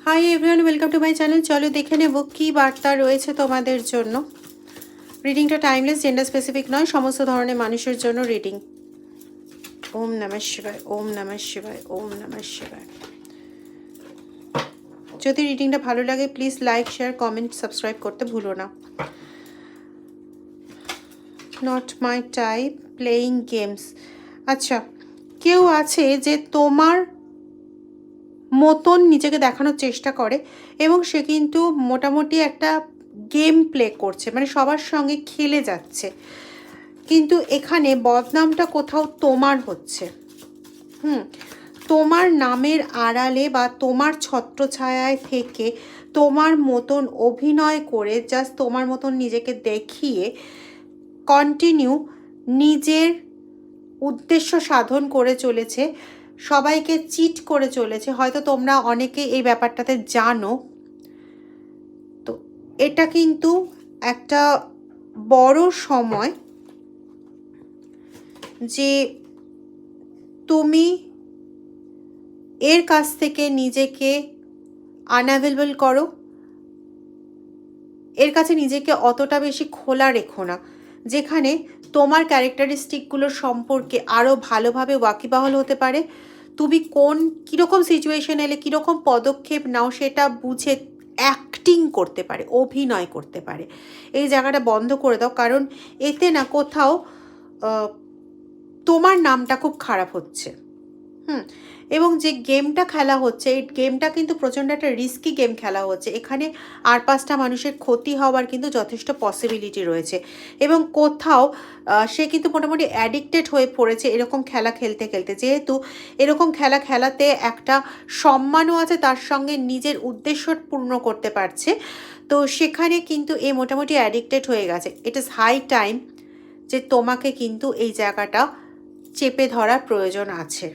Hi everyone, welcome to my channel. চলো দেখে নেব কী বার্তা রয়েছে তোমাদের জন্য। রিডিংটা টাইমলেস, জেন্ডার স্পেসিফিক নয়, সমস্ত ধরনের মানুষের জন্য রিডিং। ওম নমঃ শিবায়, ওম নমঃ শিবায়, ওম নমঃ শিবায়। যদি রিডিংটা ভালো লাগে please like, share, comment, subscribe করতে ভুলো না। Not my type, playing games. আচ্ছা, কেউ আছে যে তোমার মতন নিজেকে দেখানোর চেষ্টা করে এবং সে কিন্তু মোটামুটি একটা গেম প্লে করছে, মানে সবার সঙ্গে খেলে যাচ্ছে, কিন্তু এখানে বদনামটা কোথাও তোমার হচ্ছে। তোমার নামের আড়ালে বা তোমার ছত্রছায়ায় থেকে তোমার মতন অভিনয় করে, জাস্ট তোমার মতন নিজেকে দেখিয়ে কন্টিনিউ নিজের উদ্দেশ্য সাধন করে চলেছে, সবাইকে চিট করে চলেছে। হয়তো তোমরা অনেকে এই ব্যাপারটাতে জানো। তো এটা কিন্তু একটা বড় সময় যে তুমি এর কাছ থেকে নিজেকে আনঅ্যাভেলেবল করো, এর কাছে নিজেকে অতটা বেশি খোলা রেখো না, যেখানে তোমার ক্যারেক্টারিস্টিকগুলোর সম্পর্কে আরও ভালোভাবে ওয়াকিবহাল হতে পারে। তুমি কীরকম সিচুয়েশন এলে কীরকম পদক্ষেপ নাও সেটা বুঝে অ্যাক্টিং করতে পারে, অভিনয় করতে পারে। এই জায়গাটা বন্ধ করে দাও, কারণ এতে না কোথাও তোমার নামটা খুব খারাপ হচ্ছে। এবং যে গেমটা খেলা হচ্ছে, এই গেমটা কিন্তু প্রচণ্ড একটা রিস্কি গেম খেলা হচ্ছে। এখানে আর 5টা মানুষের ক্ষতি হওয়ার কিন্তু যথেষ্ট পসিবিলিটি রয়েছে, এবং কোথাও সে কিন্তু মোটামুটি অ্যাডিক্টেড হয়ে পড়েছে এরকম খেলা খেলতে খেলতে। যেহেতু এরকম খেলা খেলাতে একটা সম্মানও আছে, তার সঙ্গে নিজের উদ্দেশ্য পূর্ণ করতে পারছে, তো সেখানে কিন্তু এ মোটামুটি অ্যাডিক্টেড হয়ে গেছে। ইট ইজ হাই টাইম যে তোমাকে কিন্তু এই জায়গাটা চেপে ধরার প্রয়োজন আছে।